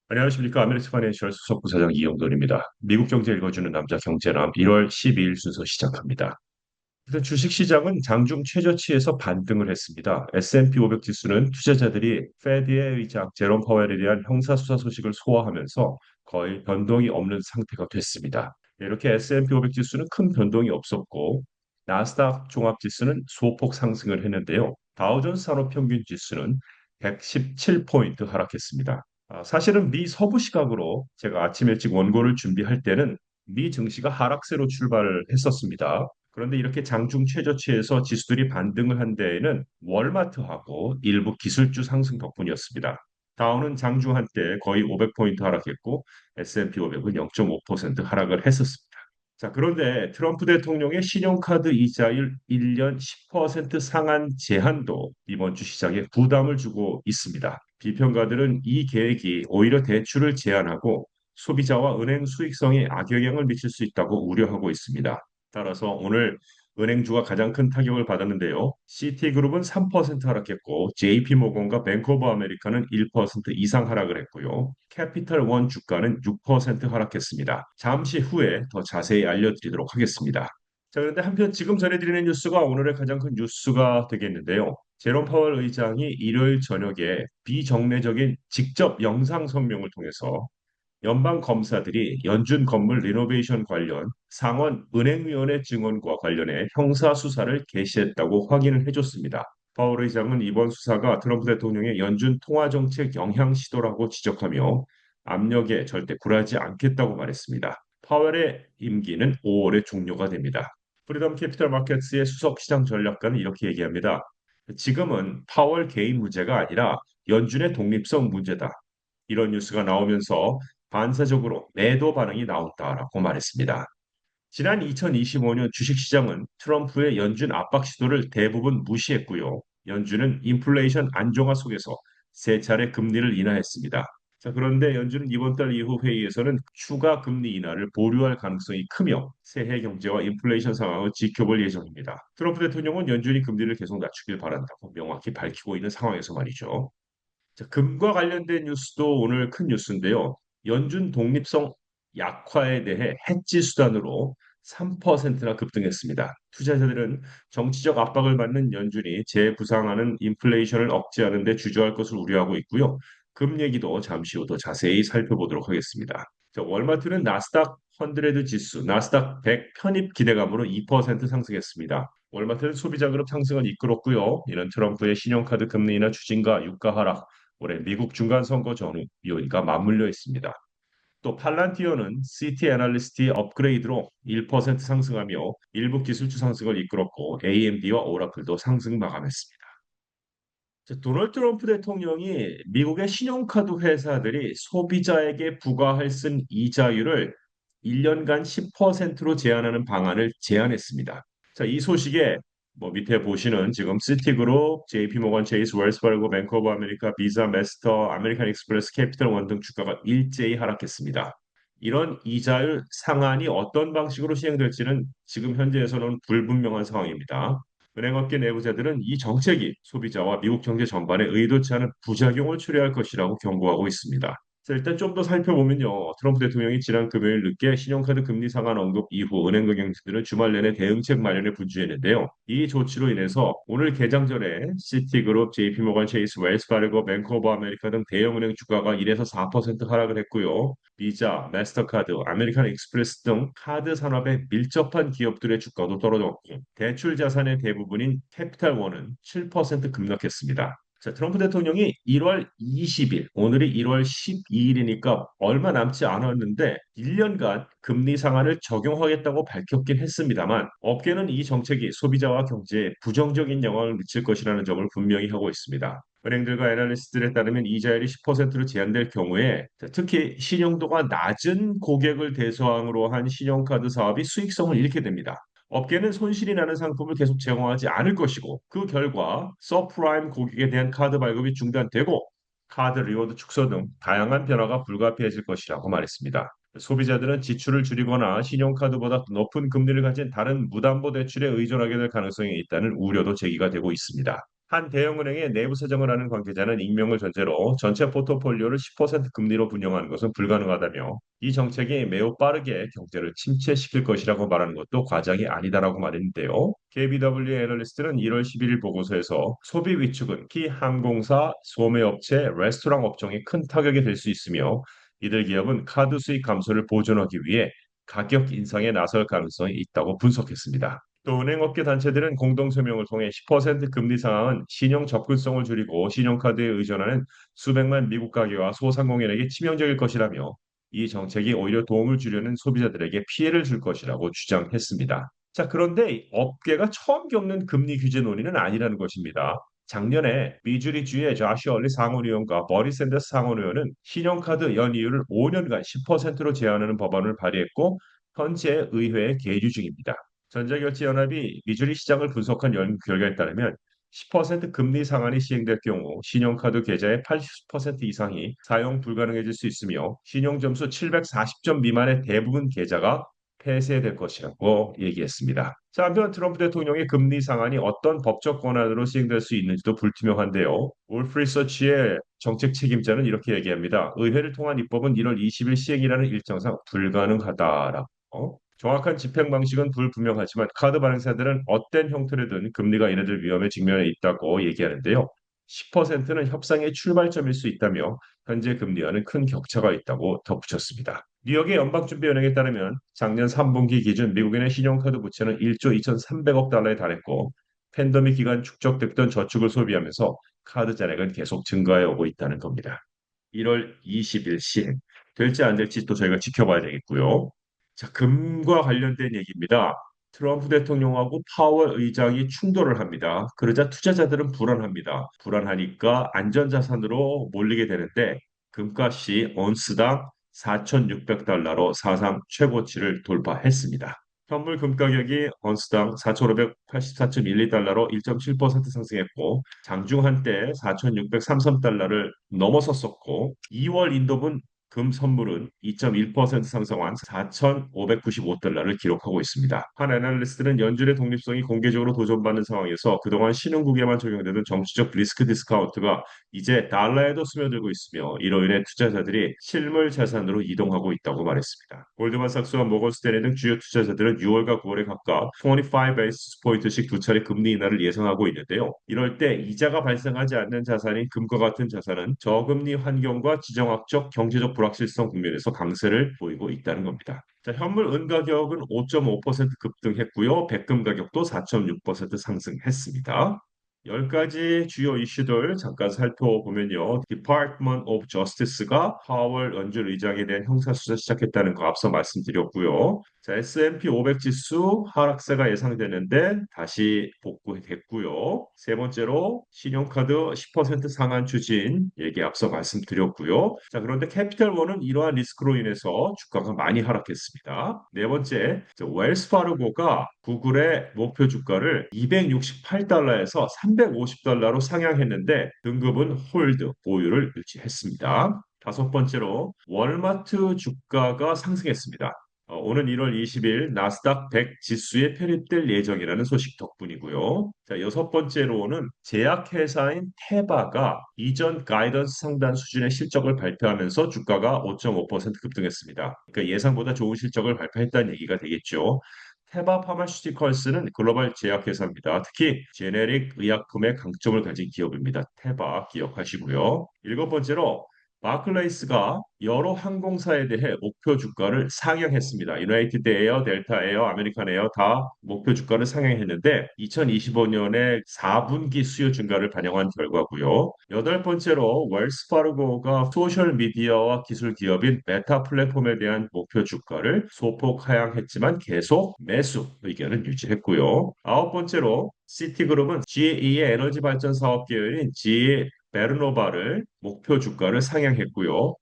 안녕하십니까. 아메리카 파이낸셜 수석 부사장 이영돈입니다. 미국 경제 읽어주는 남자 경제남 1월 12일 순서 시작합니다. 일단 주식시장은 장중 최저치에서 반등을 했습니다. S&P 500 지수는 투자자들이 페드의 의장 제롬 파웰에 대한 형사수사 소식을 소화하면서 거의 변동이 없는 상태가 됐습니다. 이렇게 S&P 500 지수는 큰 변동이 없었고 나스닥 종합지수는 소폭 상승을 했는데요. 다우존스 산업평균 지수는 117포인트 하락했습니다. 사실은 미 서부 시각으로 제가 아침 일찍 원고를 준비할 때는 미 증시가 하락세로 출발을 했었습니다. 그런데 이렇게 장중 최저치에서 지수들이 반등을 한 데에는 월마트하고 일부 기술주 상승 덕분이었습니다. 다우는 장중 한때 거의 500포인트 하락했고 S&P 500은 0.5% 하락을 했었습니다. 자, 그런데 트럼프 대통령의 신용카드 이자율 1년 10% 상한 제한도 이번 주 시장에 부담을 주고 있습니다. 비평가들은 이 계획이 오히려 대출을 제한하고 소비자와 은행 수익성에 악영향을 미칠 수 있다고 우려하고 있습니다. 따라서 오늘 은행주가 가장 큰 타격을 받았는데요. 시티그룹은 3% 하락했고 JP모건과 뱅크 오브 아메리카는 1% 이상 하락을 했고요. 캐피털 원 주가는 6% 하락했습니다. 잠시 후에 더 자세히 알려드리도록 하겠습니다. 자, 그런데 한편 지금 전해드리는 뉴스가 오늘의 가장 큰 뉴스가 되겠는데요. 제롬 파월 의장이 일요일 저녁에 비정례적인 직접 영상 성명을 통해서 연방 검사들이 연준 건물 리노베이션 관련 상원 은행위원회 증언과 관련해 형사 수사를 개시했다고 확인을 해줬습니다. 파월 의장은 이번 수사가 트럼프 대통령의 연준 통화 정책 영향 시도라고 지적하며 압력에 절대 굴하지 않겠다고 말했습니다. 파월의 임기는 5월에 종료가 됩니다. 프리덤 캐피털 마켓스의 수석 시장 전략가는 이렇게 얘기합니다. 지금은 파월 개인 문제가 아니라 연준의 독립성 문제다. 이런 뉴스가 나오면서 반사적으로 매도 반응이 나온다라고 말했습니다. 지난 2025년 주식시장은 트럼프의 연준 압박 시도를 대부분 무시했고요. 연준은 인플레이션 안정화 속에서 세 차례 금리를 인하했습니다. 자, 그런데 연준은 이번 달 이후 회의에서는 추가 금리 인하를 보류할 가능성이 크며 새해 경제와 인플레이션 상황을 지켜볼 예정입니다. 트럼프 대통령은 연준이 금리를 계속 낮추길 바란다고 명확히 밝히고 있는 상황에서 말이죠. 자, 금과 관련된 뉴스도 오늘 큰 뉴스인데요. 연준 독립성 약화에 대해 해지 수단으로 3%나 급등했습니다. 투자자들은 정치적 압박을 받는 연준이 재부상하는 인플레이션을 억제하는 데 주저할 것을 우려하고 있고요. 금 얘기도 잠시 후 더 자세히 살펴보도록 하겠습니다. 자, 월마트는 나스닥 100 지수, 나스닥 100 편입 기대감으로 2% 상승했습니다. 월마트는 소비자 그룹 상승을 이끌었고요. 이는 트럼프의 신용카드 금리 인하 추진과 유가 하락, 올해 미국 중간선거 전후 요인과 맞물려 있습니다. 또 팔란티어는 CT 애널리스트의 업그레이드로 1% 상승하며 일부 기술주 상승을 이끌었고 AMD와 오라클도 상승 마감했습니다. 자, 도널드 트럼프 대통령이 미국의 신용카드 회사들이 소비자에게 부과할 쓴 이자율을 1년간 10%로 제한하는 방안을 제안했습니다. 자, 이 소식에 밑에 보시는 지금 시티그룹, JP모건 체이스, 웰스파르고, 뱅크 오브 아메리카, 비자, 메스터, 아메리칸 익스프레스, 캐피털 원 등 주가가 일제히 하락했습니다. 이런 이자율 상한이 어떤 방식으로 시행될지는 지금 현재에서는 불분명한 상황입니다. 은행업계 내부자들은 이 정책이 소비자와 미국 경제 전반에 의도치 않은 부작용을 초래할 것이라고 경고하고 있습니다. 자, 일단 좀 더 살펴보면요. 트럼프 대통령이 지난 금요일 늦게 신용카드 금리 상한 언급 이후 은행 경영진들은 주말 내내 대응책 마련에 분주했는데요. 이 조치로 인해서 오늘 개장 전에 시티그룹, JP모건 체이스, 웰스파르고, 뱅크 오브 아메리카 등 대형은행 주가가 1에서 4% 하락을 했고요. 비자, 마스터카드, 아메리칸 익스프레스 등 카드 산업에 밀접한 기업들의 주가도 떨어졌고 대출 자산의 대부분인 캐피탈원은 7% 급락했습니다. 자, 트럼프 대통령이 1월 20일, 오늘이 1월 12일이니까 얼마 남지 않았는데 1년간 금리 상한을 적용하겠다고 밝혔긴 했습니다만 업계는 이 정책이 소비자와 경제에 부정적인 영향을 미칠 것이라는 점을 분명히 하고 있습니다. 은행들과 애널리스트들에 따르면 이자율이 10%로 제한될 경우에 특히 신용도가 낮은 고객을 대상으로 한 신용카드 사업이 수익성을 잃게 됩니다. 업계는 손실이 나는 상품을 계속 제공하지 않을 것이고 그 결과 서프라임 고객에 대한 카드 발급이 중단되고 카드 리워드 축소 등 다양한 변화가 불가피해질 것이라고 말했습니다. 소비자들은 지출을 줄이거나 신용카드보다 높은 금리를 가진 다른 무담보 대출에 의존하게 될 가능성이 있다는 우려도 제기가 되고 있습니다. 한 대형은행의 내부 사정을 아는 관계자는 익명을 전제로 전체 포트폴리오를 10% 금리로 분양하는 것은 불가능하다며 이 정책이 매우 빠르게 경제를 침체시킬 것이라고 말하는 것도 과장이 아니다라고 말했는데요. KBW 애널리스트는 1월 11일 보고서에서 소비 위축은 특히 항공사, 소매업체, 레스토랑 업종에 큰 타격이 될 수 있으며 이들 기업은 카드 수익 감소를 보존하기 위해 가격 인상에 나설 가능성이 있다고 분석했습니다. 또 은행업계 단체들은 공동성명을 통해 10% 금리 상황은 신용 접근성을 줄이고 신용카드에 의존하는 수백만 미국 가게와 소상공인에게 치명적일 것이라며 이 정책이 오히려 도움을 주려는 소비자들에게 피해를 줄 것이라고 주장했습니다. 자, 그런데 업계가 처음 겪는 금리 규제 논의는 아니라는 것입니다. 작년에 미주리주의 좌시 얼리 상원의원과 버리 샌더스 상원의원은 신용카드 연이율을 5년간 10%로 제한하는 법안을 발의했고 현재 의회에 계류 중입니다. 전자결제연합이 미주리 시장을 분석한 연구 결과에 따르면 10% 금리 상한이 시행될 경우 신용카드 계좌의 80% 이상이 사용 불가능해질 수 있으며 신용점수 740점 미만의 대부분 계좌가 폐쇄될 것이라고 얘기했습니다. 자, 한편 트럼프 대통령의 금리 상한이 어떤 법적 권한으로 시행될 수 있는지도 불투명한데요. 울프 리서치의 정책 책임자는 이렇게 얘기합니다. 의회를 통한 입법은 1월 20일 시행이라는 일정상 불가능하다라고. 정확한 집행 방식은 불분명하지만 카드 발행사들은 어떤 형태로든 금리가 이래들 위험에 직면해 있다고 얘기하는데요. 10%는 협상의 출발점일 수 있다며 현재 금리와는 큰 격차가 있다고 덧붙였습니다. 뉴욕의 연방준비은행에 따르면 작년 3분기 기준 미국인의 신용카드 부채는 1조 2,300억 달러에 달했고 팬데믹 기간 축적됐던 저축을 소비하면서 카드 잔액은 계속 증가해 오고 있다는 겁니다. 1월 20일 시행 될지 안 될지 또 저희가 지켜봐야 되겠고요. 자, 금과 관련된 얘기입니다. 트럼프 대통령하고 파월 의장이 충돌을 합니다. 그러자 투자자들은 불안합니다. 불안하니까 안전자산으로 몰리게 되는데 금값이 온스당 4,600달러로 사상 최고치를 돌파했습니다. 현물 금 가격이 언스당 4,584.12달러로 1.7% 상승했고 장중 한때 4,603달러를 넘어섰었고 2월 인도분 금 선물은 2.1% 상승한 4,595달러를 기록하고 있습니다. 한 애널리스트는 연준의 독립성이 공개적으로 도전받는 상황에서 그동안 신흥국에만 적용되던 정치적 리스크 디스카운트가 이제 달러에도 스며들고 있으며 이로 인해 투자자들이 실물 자산으로 이동하고 있다고 말했습니다. 골드만삭스와 모건스탠리 등 주요 투자자들은 6월과 9월에 각각 25 베이스 포인트씩 두 차례 금리 인하를 예상하고 있는데요. 이럴 때 이자가 발생하지 않는 자산인 금과 같은 자산은 저금리 환경과 지정학적 경제적 불확실성 국면에서 강세를 보이고 있다는 겁니다. 자, 현물 은 가격은 5.5% 급등했고요. 백금 가격도 4.6% 상승했습니다. 10가지 주요 이슈들 잠깐 살펴보면요. Department of Justice가 파월 연준 의장에 대한 형사수사 시작했다는 거 앞서 말씀드렸고요. 자, S&P 500 지수 하락세가 예상되는데 다시 복구됐고요. 세 번째로 신용카드 10% 상한 추진 얘기 앞서 말씀드렸고요. 자, 그런데 캐피탈원은 이러한 리스크로 인해서 주가가 많이 하락했습니다. 네 번째, 웰스파르고가 구글의 목표 주가를 268달러에서 350달러로 상향했는데 등급은 홀드, 보유를 유지했습니다. 다섯 번째로 월마트 주가가 상승했습니다. 오는 1월 20일 나스닥 100 지수에 편입될 예정이라는 소식 덕분이고요. 자, 여섯 번째로는 제약회사인 테바가 이전 가이던스 상단 수준의 실적을 발표하면서 주가가 5.5% 급등했습니다. 그러니까 예상보다 좋은 실적을 발표했다는 얘기가 되겠죠. 테바 파마슈티컬스는 글로벌 제약회사입니다. 특히 제네릭 의약품의 강점을 가진 기업입니다. 테바 기억하시고요. 일곱 번째로 바클레이스가 여러 항공사에 대해 목표 주가를 상향했습니다. 유나이티드 에어, 델타 에어, 아메리칸 에어 다 목표 주가를 상향했는데 2025년에 4분기 수요 증가를 반영한 결과고요. 여덟 번째로 웰스파르고가 소셜 미디어와 기술 기업인 메타 플랫폼에 대한 목표 주가를 소폭 하향했지만 계속 매수 의견을 유지했고요. 아홉 번째로 시티그룹은 GE의 에너지 발전 사업 계열인 GE 베르노바를 목표 주가를 상향했고요.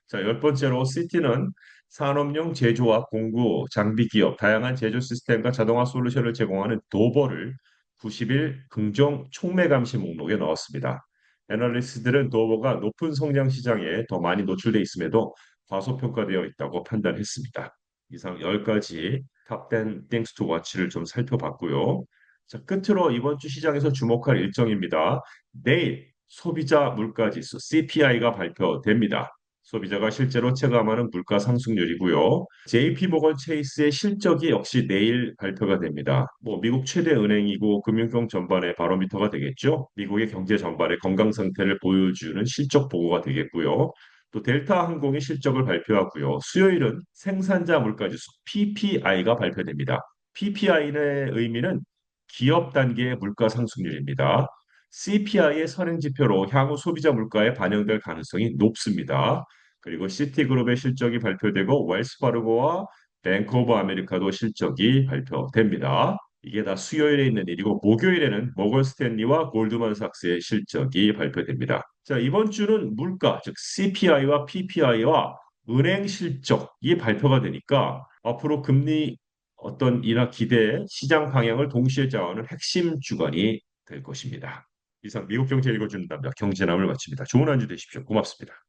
자, 열 번째로 시티는 산업용 제조와 공구, 장비 기업, 다양한 제조 시스템과 자동화 솔루션을 제공하는 도버를 90일 긍정 촉매 감시 목록에 넣었습니다. 애널리스트들은 도버가 높은 성장 시장에 더 많이 노출돼 있음에도 과소평가되어 있다고 판단했습니다. 이상 10가지 탑10 things to watch를 좀 살펴봤고요. 자, 끝으로 이번 주 시장에서 주목할 일정입니다. 내일 소비자 물가지수 CPI가 발표됩니다. 소비자가 실제로 체감하는 물가 상승률이고요. JP모건 체이스의 실적이 역시 내일 발표가 됩니다. 뭐 미국 최대 은행이고 금융경 전반의 바로미터가 되겠죠. 미국의 경제 전반의 건강 상태를 보여주는 실적 보고가 되겠고요. 또 델타 항공이 실적을 발표하고요. 수요일은 생산자 물가지수 PPI가 발표됩니다. PPI의 의미는 기업 단계의 물가 상승률입니다. CPI의 선행 지표로 향후 소비자 물가에 반영될 가능성이 높습니다. 그리고 시티그룹의 실적이 발표되고 웰스파르고와 뱅크 오브 아메리카도 실적이 발표됩니다. 이게 다 수요일에 있는 일이고 목요일에는 모건 스탠리와 골드만삭스의 실적이 발표됩니다. 자, 이번 주는 물가, 즉 CPI와 PPI와 은행 실적이 발표가 되니까 앞으로 금리 어떤 이나 기대, 시장 방향을 동시에 좌우하는 핵심 주간이 될 것입니다. 이상 미국 경제 읽어주는 남자 경제남을 마칩니다. 좋은 한 주 되십시오. 고맙습니다.